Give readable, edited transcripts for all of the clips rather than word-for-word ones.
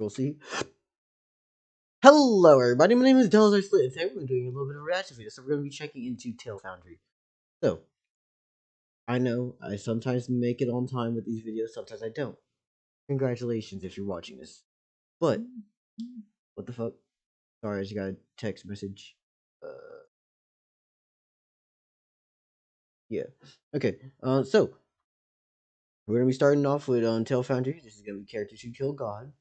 We'll see. Hello, everybody. My name is Taleoids. Today we're doing a little bit of a reaction video, so we're going to be checking into Foundry. So, I know I sometimes make it on time with these videos, sometimes I don't. Congratulations if you're watching this. But, what the fuck? Sorry, I just got a text message. Yeah. Okay. So we're gonna be starting off with Foundry. This is gonna be characters who kill God,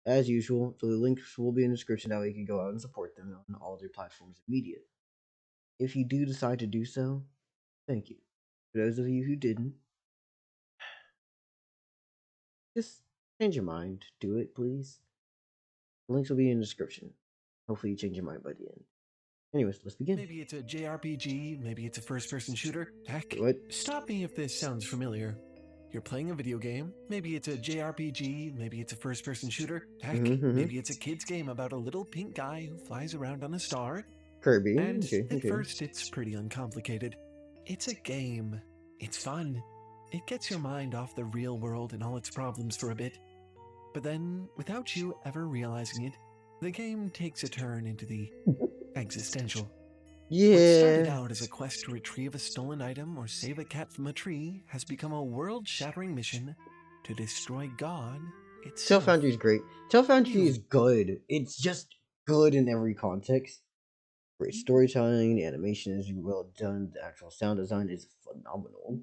as usual. So the links will be in the description. That way you can go out and support them on all their platforms and media. If you do decide to do so, thank you. For those of you who didn't, just change your mind. Do it, please. The links will be in the description. Hopefully you change your mind by the end. Anyways, let's begin. Maybe it's a JRPG, maybe it's a first-person shooter. Heck, What? stop me if this sounds familiar. You're playing a video game, maybe it's a JRPG, maybe it's a first-person shooter. Heck, maybe it's a kid's game about a little pink guy who flies around on a star. Kirby. And Okay. at first, it's pretty uncomplicated. It's a game. It's fun. It gets your mind off the real world and all its problems for a bit. But then, without you ever realizing it, the game takes a turn into the existential. Yeah. What started out as a quest to retrieve a stolen item or save a cat from a tree has become a world-shattering mission to destroy God itself. Foundry is great. Foundry is good. It's just good in every context. Great storytelling, the animation is well done, the actual sound design is phenomenal.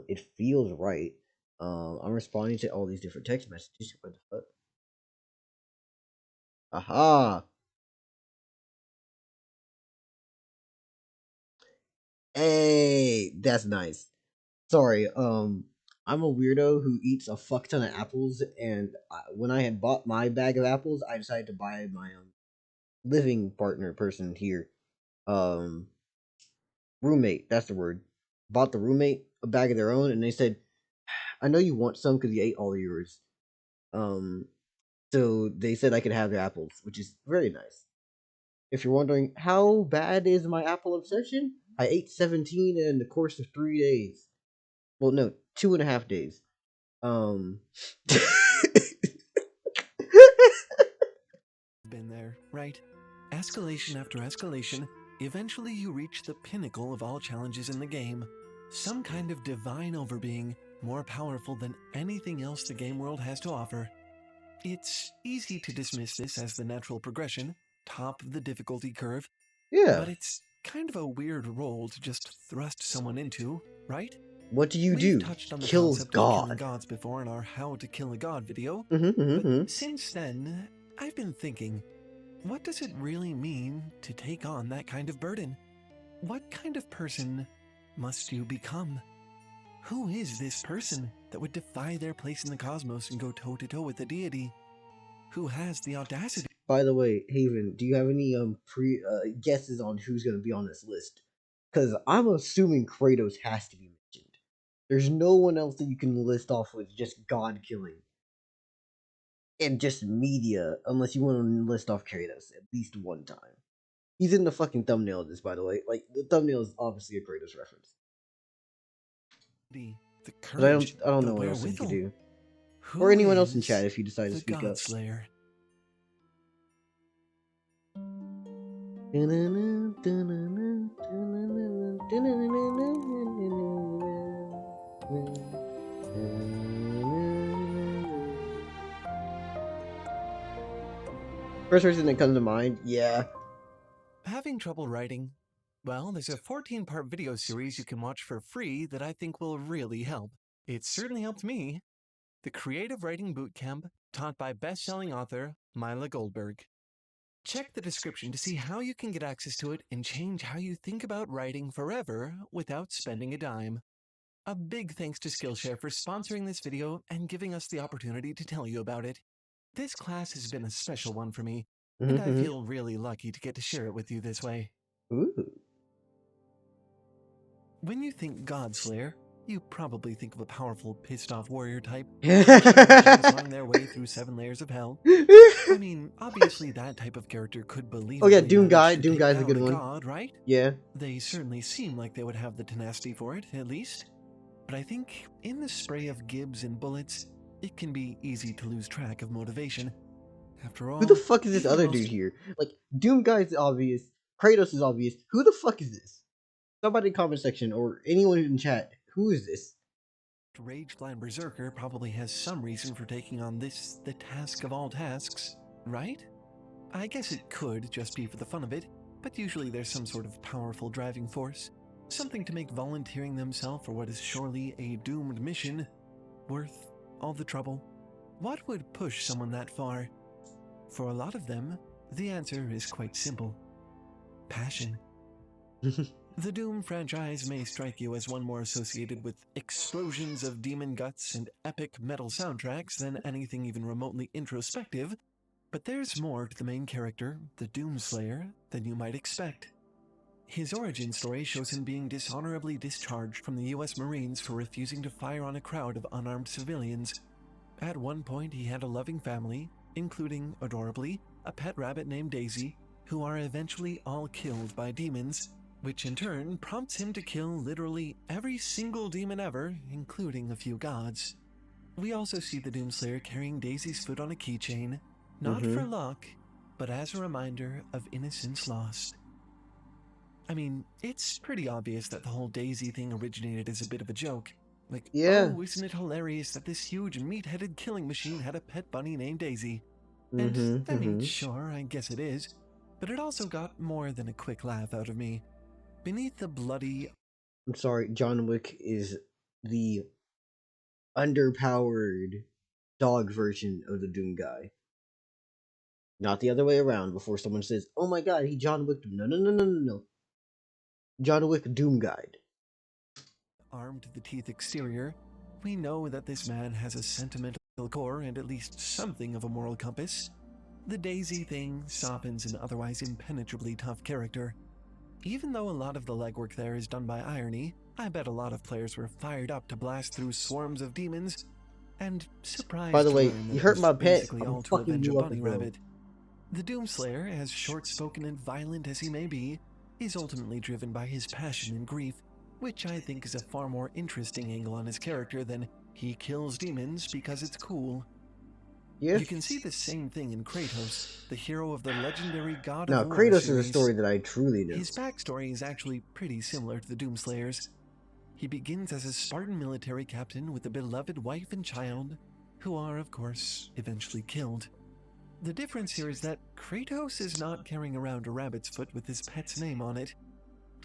It feels right. I'm responding to all these different text messages. What the fuck? Aha! Hey, that's nice. Sorry, I'm a weirdo who eats a fuck ton of apples, and when I had bought my bag of apples, I decided to buy my living partner person here, roommate. That's the word. Bought the roommate a bag of their own, and they said, "I know you want some because you ate all of yours." So they said I could have their apples, which is very nice. If you're wondering how bad is my apple obsession, I ate 17 in the course of 3 days. Well, no, 2.5 days. Been there, right? Escalation after escalation, eventually you reach the pinnacle of all challenges in the game. Some kind of divine overbeing, more powerful than anything else the game world has to offer. It's easy to dismiss this as the natural progression, top of the difficulty curve. Yeah. But it's kind of a weird role to just thrust someone into, right? What do you We've do? touched on the Kills concept God. of killing gods before in our How to Kill a God video. But since then, I've been thinking, what does it really mean to take on that kind of burden? What kind of person must you become? Who is this person that would defy their place in the cosmos and go toe-to-toe with the deity? Who has the audacity? By the way, Haven, do you have any guesses on who's gonna be on this list? Because I'm assuming Kratos has to be mentioned. There's no one else that you can list off with just God killing. And just media, unless you want to list off Kratos at least one time. He's in the fucking thumbnail of this, by the way. Like, the thumbnail is obviously a Kratos reference. The But I courage, don't the know what else you wherewithal. can do. Who Or anyone else in is chat if you decide to the speak God up. Slayer? First person that comes to mind, yeah. Having trouble writing? Well, there's a 14-part video series you can watch for free that I think will really help. It certainly helped me. The Creative Writing Bootcamp, taught by best-selling author Mila Goldberg. Check the description to see how you can get access to it and change how you think about writing forever without spending a dime. A big thanks to Skillshare for sponsoring this video and giving us the opportunity to tell you about it. This class has been a special one for me, and I feel really lucky to get to share it with you this way. Ooh. When you think God Slayer, you probably think of a powerful, pissed-off warrior type, clawing their way through 7 layers of hell. I mean, obviously that type of character could believe. Oh yeah, Doom Guy's a good one. God, right? Yeah. They certainly seem like they would have the tenacity for it, at least. But I think in the spray of gibs and bullets, it can be easy to lose track of motivation. After Who the all, fuck is this even the other dude most here? Like, Doom Guy's obvious. Kratos is obvious. Who the fuck is this? Somebody in the comment section or anyone in chat. Who is this? rage-blind berserker probably has some reason for taking on this, the task of all tasks, right? I guess it could just be for the fun of it, but usually there's some sort of powerful driving force. Something to make volunteering themselves for what is surely a doomed mission worth all the trouble. What would push someone that far? For a lot of them, the answer is quite simple. Passion. The Doom franchise may strike you as one more associated with explosions of demon guts and epic metal soundtracks than anything even remotely introspective, but there's more to the main character, the Doomslayer, than you might expect. His origin story shows him being dishonorably discharged from the US Marines for refusing to fire on a crowd of unarmed civilians. At one point, he had a loving family, including, adorably, a pet rabbit named Daisy, who are eventually all killed by demons, which in turn prompts him to kill literally every single demon ever, including a few gods. We also see the Doomslayer carrying Daisy's foot on a keychain, not for luck, but as a reminder of innocence lost. I mean, it's pretty obvious that the whole Daisy thing originated as a bit of a joke. Like, Yeah. oh, isn't it hilarious that this huge meat-headed killing machine had a pet bunny named Daisy? And, I mean, sure, I guess it is, but it also got more than a quick laugh out of me. Beneath the bloody... I'm sorry, John Wick is the underpowered dog version of the Doom guy. Not the other way around before someone says, oh my god, he John Wicked him. No. John Wick Doom Guide. armed to the teeth exterior, we know that this man has a sentimental core and at least something of a moral compass. The Daisy thing softens an otherwise impenetrably tough character. Even though a lot of the legwork there is done by irony, I bet a lot of players were fired up to blast through swarms of demons, and surprised By the to way, learn that you it hurt was my pet. basically I'm all to fucking avenge a you up bunny as well. rabbit. The Doomslayer, as short-spoken and violent as he may be, is ultimately driven by his passion and grief, which I think is a far more interesting angle on his character than he kills demons because it's cool. Yes. You can see the same thing in Kratos, the hero of the legendary God Now, of War Kratos series. is a story that I truly know. His backstory is actually pretty similar to the Doomslayer's. He begins as a Spartan military captain with a beloved wife and child, who are, of course, eventually killed. The difference here is that Kratos is not carrying around a rabbit's foot with his pet's name on it.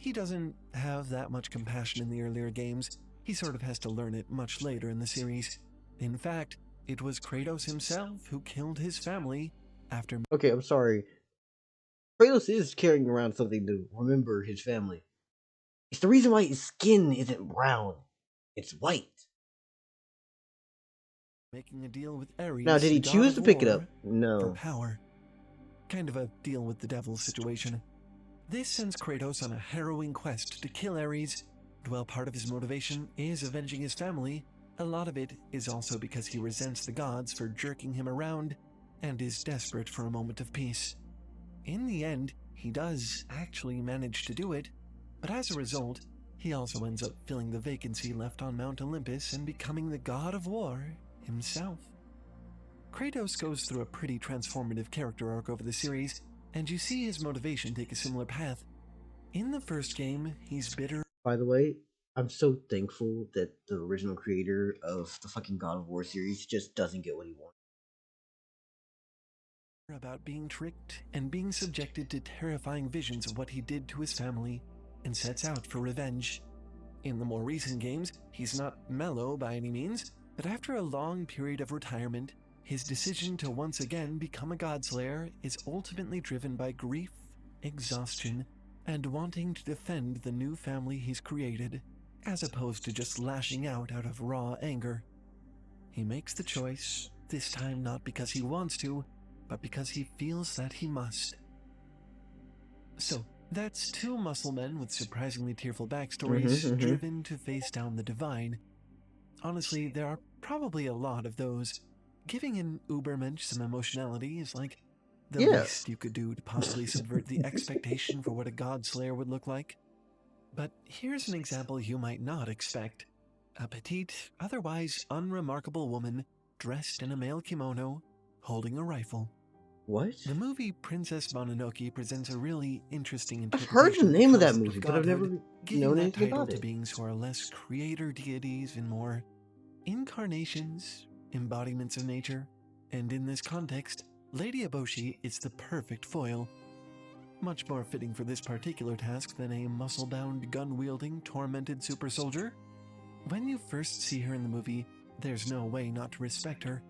He doesn't have that much compassion in the earlier games. He sort of has to learn it much later in the series. In fact, it was Kratos himself who killed his family after... Okay, I'm sorry. Kratos is carrying around something to remember his family. It's the reason why his skin isn't brown. It's white. making a deal with Ares, Now, did he the god choose of to pick it war, up? No. for power. Kind of a deal with the devil situation. This sends Kratos on a harrowing quest to kill Ares, and while part of his motivation is avenging his family, a lot of it is also because he resents the gods for jerking him around and is desperate for a moment of peace. In the end, he does actually manage to do it, but as a result, he also ends up filling the vacancy left on Mount Olympus and becoming the god of war himself. Kratos goes through a pretty transformative character arc over the series, and you see his motivation take a similar path. In the first game, he's bitter. By the way, I'm so thankful that the original creator of the fucking God of War series just doesn't get what he wants. About being tricked and being subjected to terrifying visions of what he did to his family, and sets out for revenge. In the more recent games, he's not mellow by any means, but after a long period of retirement, his decision to once again become a godslayer is ultimately driven by grief, exhaustion, and wanting to defend the new family he's created, as opposed to just lashing out of raw anger. He makes the choice, this time not because he wants to, but because he feels that he must. So, that's two muscle men with surprisingly tearful backstories driven to face down the divine. Honestly, there are probably a lot of those. Giving an Ubermensch some emotionality is like the least you could do to possibly subvert the expectation for what a godslayer would look like. But here's an example you might not expect. A petite, otherwise unremarkable woman dressed in a male kimono, holding a rifle. What? The movie Princess Mononoke presents a really interesting I've heard the interpretation of the name of that concept of movie, but I've godhood, never giving known that anything title about to it. beings who are less creator deities and more incarnations, embodiments of nature, and in this context, Lady Eboshi is the perfect foil. Much more fitting for this particular task than a muscle-bound, gun-wielding, tormented super soldier. When you first see her in the movie, there's no way not to respect her.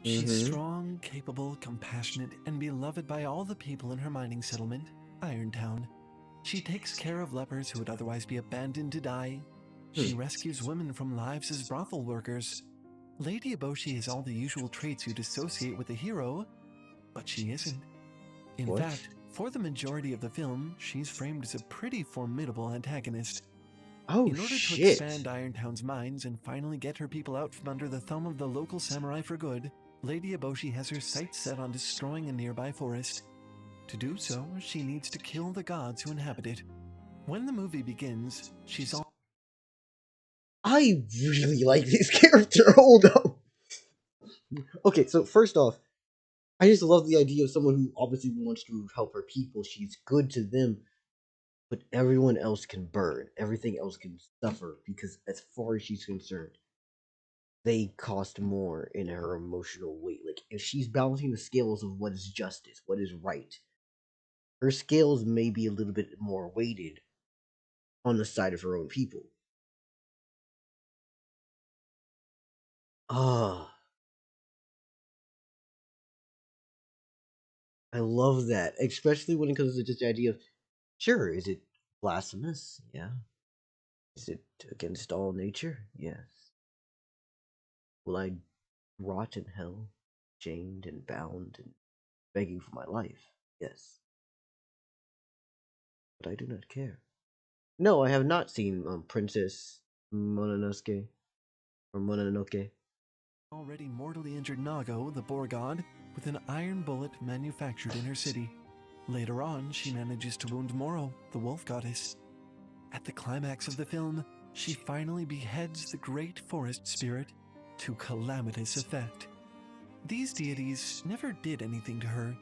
She's strong, capable, compassionate, and beloved by all the people in her mining settlement, Irontown. She takes care of lepers who would otherwise be abandoned to die. She rescues women from lives as brothel workers. Lady Eboshi has all the usual traits you'd associate with a hero, but she isn't. In What? fact, for the majority of the film, she's framed as a pretty formidable antagonist. Oh In order to shit! expand Irontown's minds and finally get her people out from under the thumb of the local samurai for good, Lady Eboshi has her sights set on destroying a nearby forest. To do so, she needs to kill the gods who inhabit it. When the movie begins, she's all I really like this character. Hold up. Okay, so first off, I just love the idea of someone who obviously wants to help her people. She's good to them, but everyone else can burn. Everything else can suffer because, as far as she's concerned, they cost more in her emotional weight. Like, if she's balancing the scales of what is justice, what is right, her scales may be a little bit more weighted on the side of her own people. Ah, I love that, especially when it comes to just the idea of, sure, is it blasphemous? Yeah. Is it against all nature? Yes. Will I rot in hell, chained and bound and begging for my life? Yes. But I do not care. No, I have not seen Princess Mononoke or Mononoke. already mortally injured Nago, the boar god, with an iron bullet manufactured in her city. Later on, she manages to wound Moro, the wolf goddess. At the climax of the film, she finally beheads the great forest spirit to calamitous effect. These deities never did anything to her.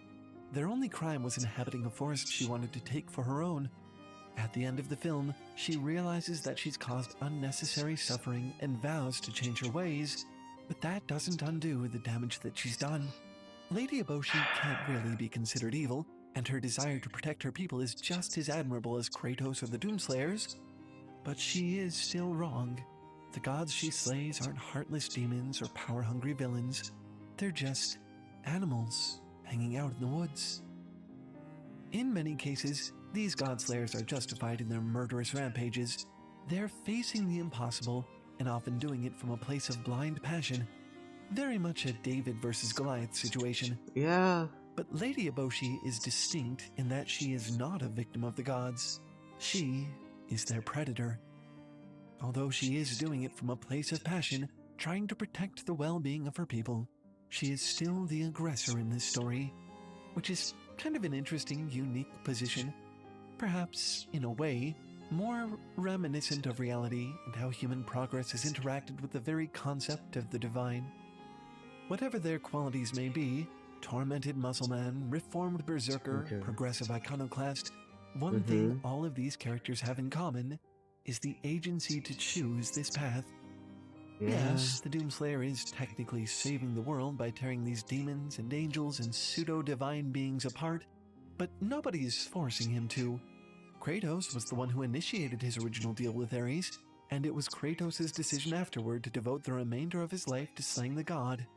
Their only crime was inhabiting a forest she wanted to take for her own. At the end of the film, she realizes that she's caused unnecessary suffering and vows to change her ways, but that doesn't undo the damage that she's done. Lady Eboshi can't really be considered evil, and her desire to protect her people is just as admirable as Kratos or the Doomslayers, but she is still wrong. The gods she slays aren't heartless demons or power-hungry villains. They're just animals hanging out in the woods. In many cases, these godslayers are justified in their murderous rampages. They're facing the impossible and often doing it from a place of blind passion. Very much a David versus Goliath situation. Yeah. But Lady Eboshi is distinct in that she is not a victim of the gods. She is their predator. Although she is doing it from a place of passion, trying to protect the well-being of her people, she is still the aggressor in this story, which is kind of an interesting, unique position. Perhaps, in a way, more reminiscent of reality and how human progress has interacted with the very concept of the divine. Whatever their qualities may be, tormented muscleman, reformed berserker, Okay. progressive iconoclast, one thing Mm-hmm. all of these characters have in common is the agency to choose this path. Yeah. Yes, the Doomslayer is technically saving the world by tearing these demons and angels and pseudo-divine beings apart, but nobody is forcing him to. Kratos was the one who initiated his original deal with Ares, and it was Kratos' decision afterward to devote the remainder of his life to slaying the god.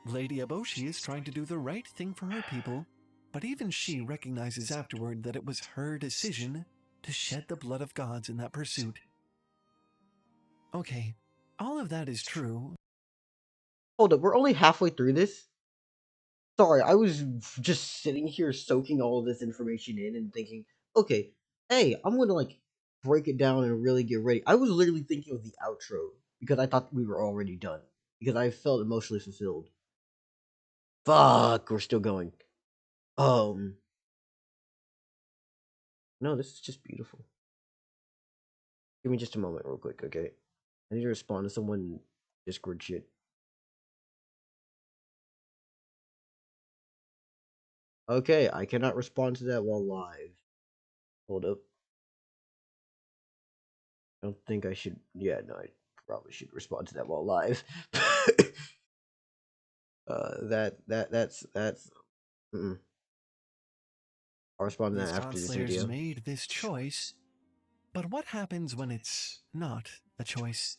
Lady Eboshi is trying to do the right thing for her people, but even she recognizes afterward that it was her decision to shed the blood of gods in that pursuit. Okay, all of that is true. Hold up, we're only halfway through this. Sorry, I was just sitting here soaking all of this information in and thinking, okay, hey, I'm gonna like break it down and really get ready. I was literally thinking of the outro because I thought we were already done because I felt emotionally fulfilled. Fuck, we're still going. Um, no, this is just beautiful. Give me just a moment, real quick, okay? I need to respond to someone Discord shit. Okay, I cannot respond to that while live. Hold up. I don't think I should. Yeah, no, I probably should respond to that while live. That's. Mm-mm. I'll respond to These that god after this slayers video. made this choice, but what happens when it's not a choice?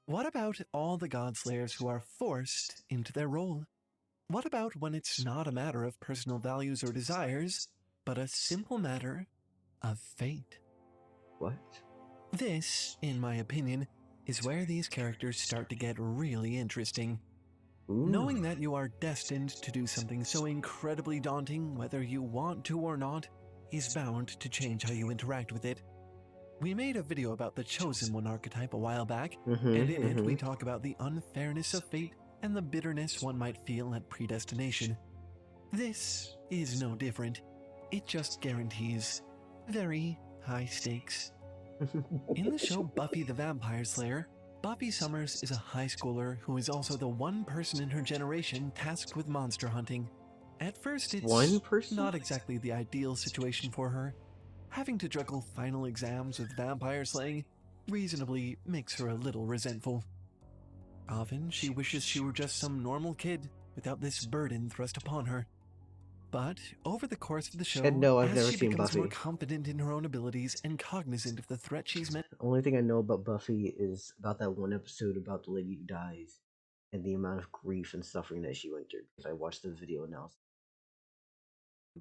What about all the god slayers who are forced into their role? What about when it's not a matter of personal values or desires, but a simple matter of fate? What? This, in my opinion, is where these characters start to get really interesting. Ooh. Knowing that you are destined to do something so incredibly daunting, whether you want to or not, is bound to change how you interact with it. We made a video about the Chosen One archetype a while back, and in it we Mm-hmm. talk about the unfairness of fate and the bitterness one might feel at predestination. This is no different. It just guarantees very high stakes. In the show Buffy the Vampire Slayer, Buffy Summers is a high schooler who is also the one person in her generation tasked with monster hunting. At first, One it's person? not exactly the ideal situation for her. Having to juggle final exams with vampire slaying reasonably makes her a little resentful. Often, she wishes she were just some normal kid without this burden thrust upon her. But over the course of the And show, no, I've as never she seen becomes more Buffy. confident in her own abilities and cognizant of the threat she's meant Only thing I know about Buffy is about that one episode about the lady who dies and the amount of grief and suffering that she went through because I watched the video analysis.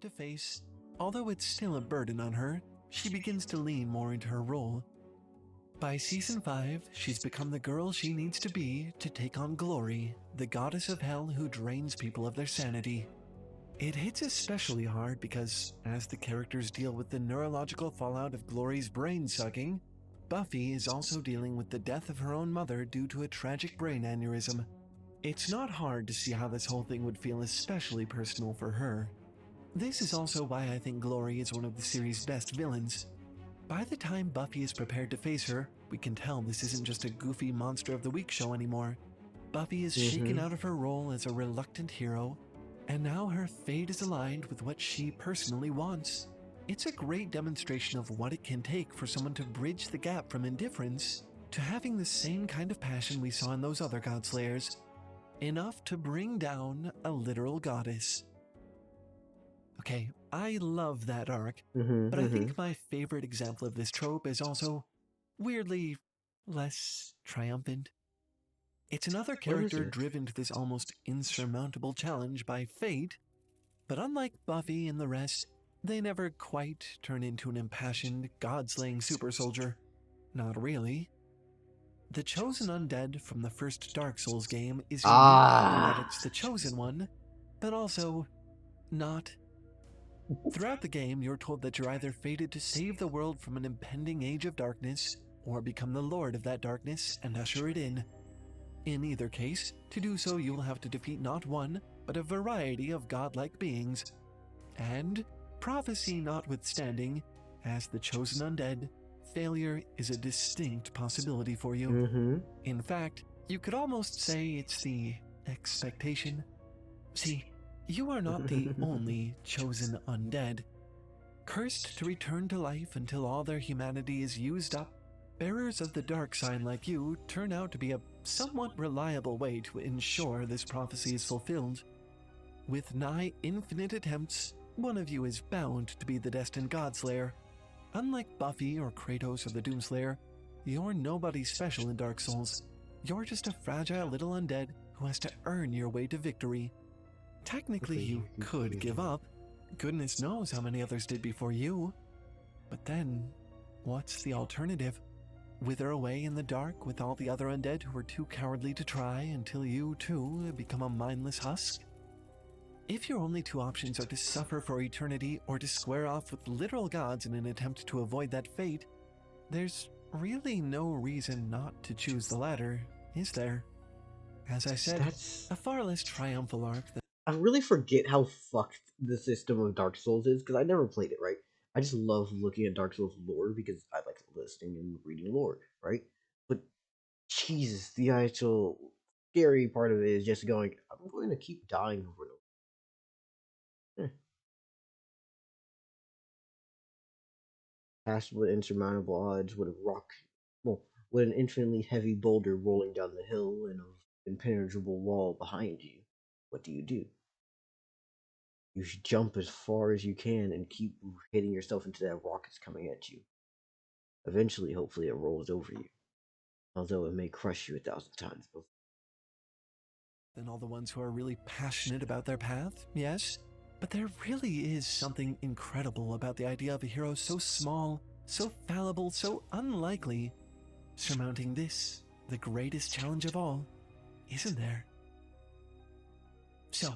to face, although it's still a burden on her, she begins to lean more into her role. By season 5, she's become the girl she needs to be to take on Glory, the goddess of hell who drains people of their sanity. It hits especially hard because, as the characters deal with the neurological fallout of Glory's brain sucking, Buffy is also dealing with the death of her own mother due to a tragic brain aneurysm. It's not hard to see how this whole thing would feel especially personal for her. This is also why I think Glory is one of the series' best villains. By the time Buffy is prepared to face her, we can tell this isn't just a goofy Monster of the Week show anymore. Buffy is shaken Mm-hmm. out of her role as a reluctant hero, and now her fate is aligned with what she personally wants. It's a great demonstration of what it can take for someone to bridge the gap from indifference to having the same kind of passion we saw in those other Godslayers, enough to bring down a literal goddess. Okay, I love that arc, Mm-hmm. but I Mm-hmm. think my favorite example of this trope is also weirdly less triumphant. It's another What is character it? driven to this almost insurmountable challenge by fate, but unlike Buffy and the rest, they never quite turn into an impassioned, god-slaying super soldier. Not really. The Chosen Undead from the first Dark Souls game is unique in that Ah. it's the Chosen One, but also not. Throughout the game, you're told that you're either fated to save the world from an impending age of darkness, or become the lord of that darkness and usher it in. In either case, to do so you will have to defeat not one, but a variety of godlike beings. And, prophecy notwithstanding, as the chosen undead, failure is a distinct possibility for you. Mm-hmm. In fact, you could almost say it's the expectation. See, you are not the only chosen undead. Cursed to return to life until all their humanity is used up, bearers of the dark sign like you turn out to be a somewhat reliable way to ensure this prophecy is fulfilled. With nigh infinite attempts, one of you is bound to be the destined Godslayer. Unlike Buffy or Kratos or the Doomslayer, you're nobody special in Dark Souls. You're just a fragile little undead who has to earn your way to victory. Technically, you could give up. Goodness knows how many others did before you. But then, what's the alternative? Wither away in the dark with all the other undead who are too cowardly to try until you, too, become a mindless husk? If your only two options are to suffer for eternity or to square off with literal gods in an attempt to avoid that fate, there's really no reason not to choose the latter, is there? As I said, That's. a far less triumphal arc than I really forget how fucked the system of Dark Souls is because I never played it, right? I just love looking at Dark Souls lore because I like listening and reading lore, right? But Jesus, the actual scary part of it is just going, I'm going to keep dying over and over. Eh. Passed with insurmountable odds, with well, with an infinitely heavy boulder rolling down the hill and an impenetrable wall behind you. What do? You should jump as far as you can and keep hitting yourself into that rock that's coming at you. Eventually, hopefully, it rolls over you, although it may crush you 1,000 times before. Than all the ones who are really passionate about their path, yes? But there really is something incredible about the idea of a hero so small, so fallible, so unlikely, surmounting this, the greatest challenge of all, isn't there? So,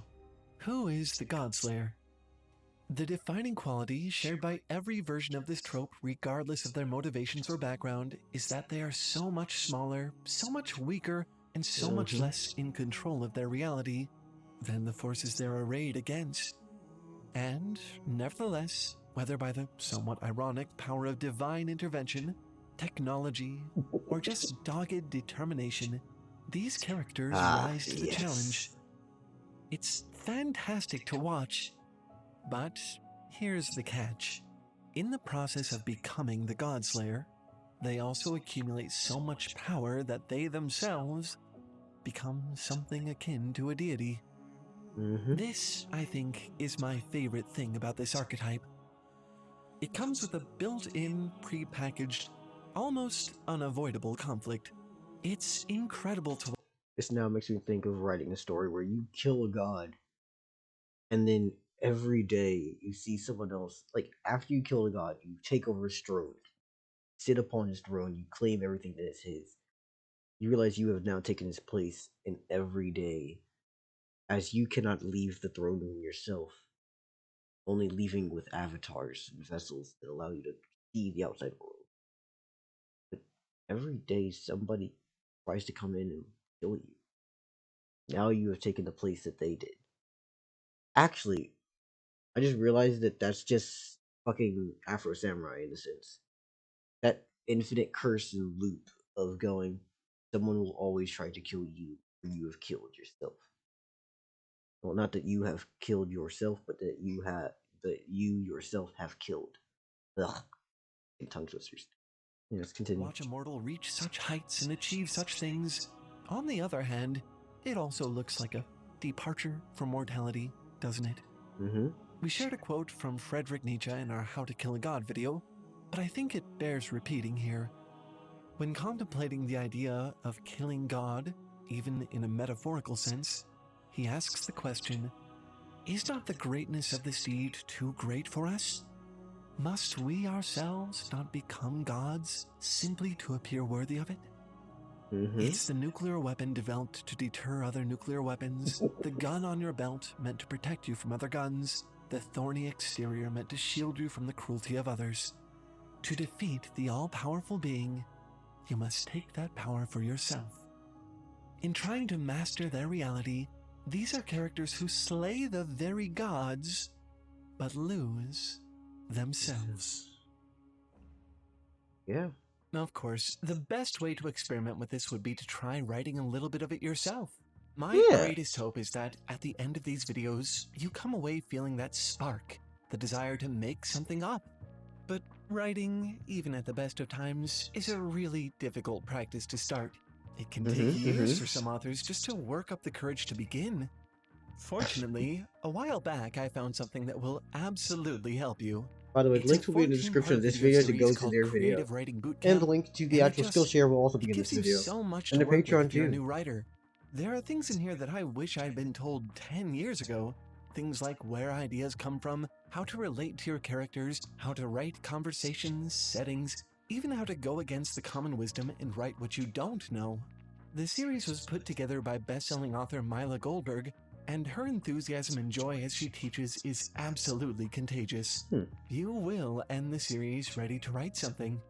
who is the Godslayer? The defining quality shared by every version of this trope, regardless of their motivations or background, is that they are so much smaller, so much weaker, and so much less in control of their reality than the forces they're arrayed against. And, nevertheless, whether by the somewhat ironic power of divine intervention, technology, or just dogged determination, these characters rise to the challenge. It's fantastic to watch, but here's the catch. In the process of becoming the Godslayer, they also accumulate so much power that they themselves become something akin to a deity. This, I think, is my favorite thing about this archetype. It comes with a built-in, pre-packaged, almost unavoidable conflict. It's incredible to... This now makes me think of writing a story where you kill a god, and then every day you see someone else. Like, after you kill a god, you take over his throne, sit upon his throne, you claim everything that is his. You realize you have now taken his place, and every day, as you cannot leave the throne room yourself, only leaving with avatars and vessels that allow you to see the outside world. But every day somebody tries to come in and kill you. Now you have taken the place that they did. Actually, I just realized that that's just fucking Afro Samurai in a sense. That infinite curse and loop of going, someone will always try to kill you when you have killed yourself. Well, not that you have killed yourself, but that you yourself have killed. Ugh, tongue twisters. Let's continue. Watch a mortal reach such heights and achieve such things. On the other hand, it also looks like a departure from mortality, doesn't it? We shared a quote from Friedrich Nietzsche in our How to Kill a God video, but I think it bears repeating here. When contemplating the idea of killing God, even in a metaphorical sense, he asks the question, is not the greatness of this deed too great for us? Must we ourselves not become gods simply to appear worthy of it? It's the nuclear weapon developed to deter other nuclear weapons, the gun on your belt meant to protect you from other guns, the thorny exterior meant to shield you from the cruelty of others. To defeat the all-powerful being, you must take that power for yourself. In trying to master their reality, these are characters who slay the very gods, but lose themselves. Yeah. Now, of course, the best way to experiment with this would be to try writing a little bit of it yourself. My greatest hope is that at the end of these videos, you come away feeling that spark, the desire to make something up. But writing, even at the best of times, is a really difficult practice to start. It can take years for some authors just to work up the courage to begin. Fortunately, a while back I found something that will absolutely help you. By the way, It's a links will be in the description of 14-part this video to go series to called their video. Creative Writing And the Bootcamp, link to the and actual Skillshare will also be in this gives you video. so much And to the work with Patreon if you're a too. new writer. There are things in here that I wish I'd been told 10 years ago. Things like where ideas come from, how to relate to your characters, how to write conversations, settings, even how to go against the common wisdom and write what you don't know. The series was put together by best-selling author Mila Goldberg, and her enthusiasm and joy as she teaches is absolutely contagious. You will end the series ready to write something.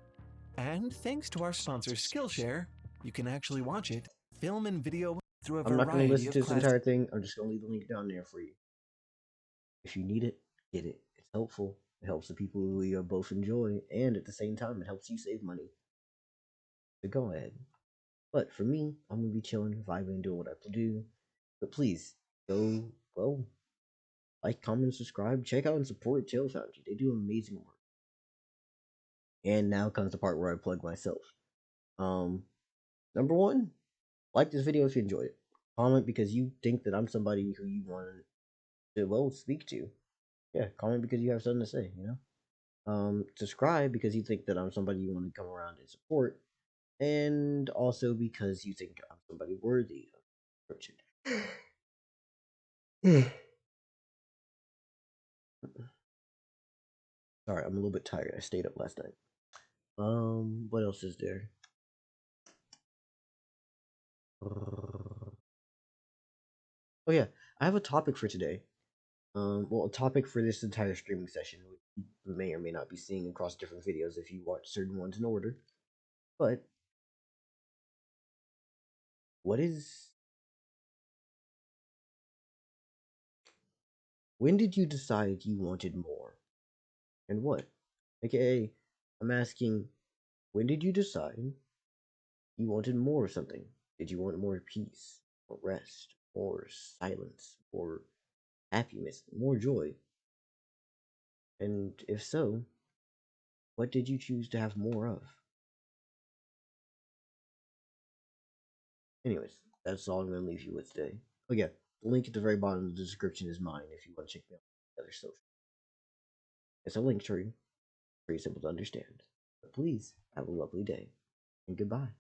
And thanks to our sponsor Skillshare, you can actually watch it, film and video through a I'm not going to variety listen of to this classes. entire thing. I'm just going to leave the link down there for you. If you need it, get it. It's helpful. It helps the people we both enjoy, and at the same time, it helps you save money. So go ahead. But for me, I'm going to be chilling, vibing, and doing what I have to do. But please, go, well, like, comment, subscribe, check out and support Foundry. They do amazing work. And now comes the part where I plug myself. Um, Number one, like this video if you enjoyed it. Comment because you think that I'm somebody who you want to speak to. Yeah, comment because you have something to say. Subscribe because you think that I'm somebody you want to come around and support, and also because you think I'm somebody worthy of approaching. Sorry, I'm a little bit tired. I stayed up last night. What else is there? Oh yeah, I have a topic for today. Well, a topic for this entire streaming session, which you may or may not be seeing across different videos if you watch certain ones in order. But what is? When did you decide you wanted more, and what? AKA, I'm asking, when did you decide you wanted more of something? Did you want more peace, or rest, or silence, or happiness, more joy? And if so, what did you choose to have more of? Anyways, that's all I'm going to leave you with today. Oh, yeah, the link at the very bottom of the description is mine if you want to check me out on other social. It's a link tree, pretty simple to understand. But please have a lovely day, and goodbye.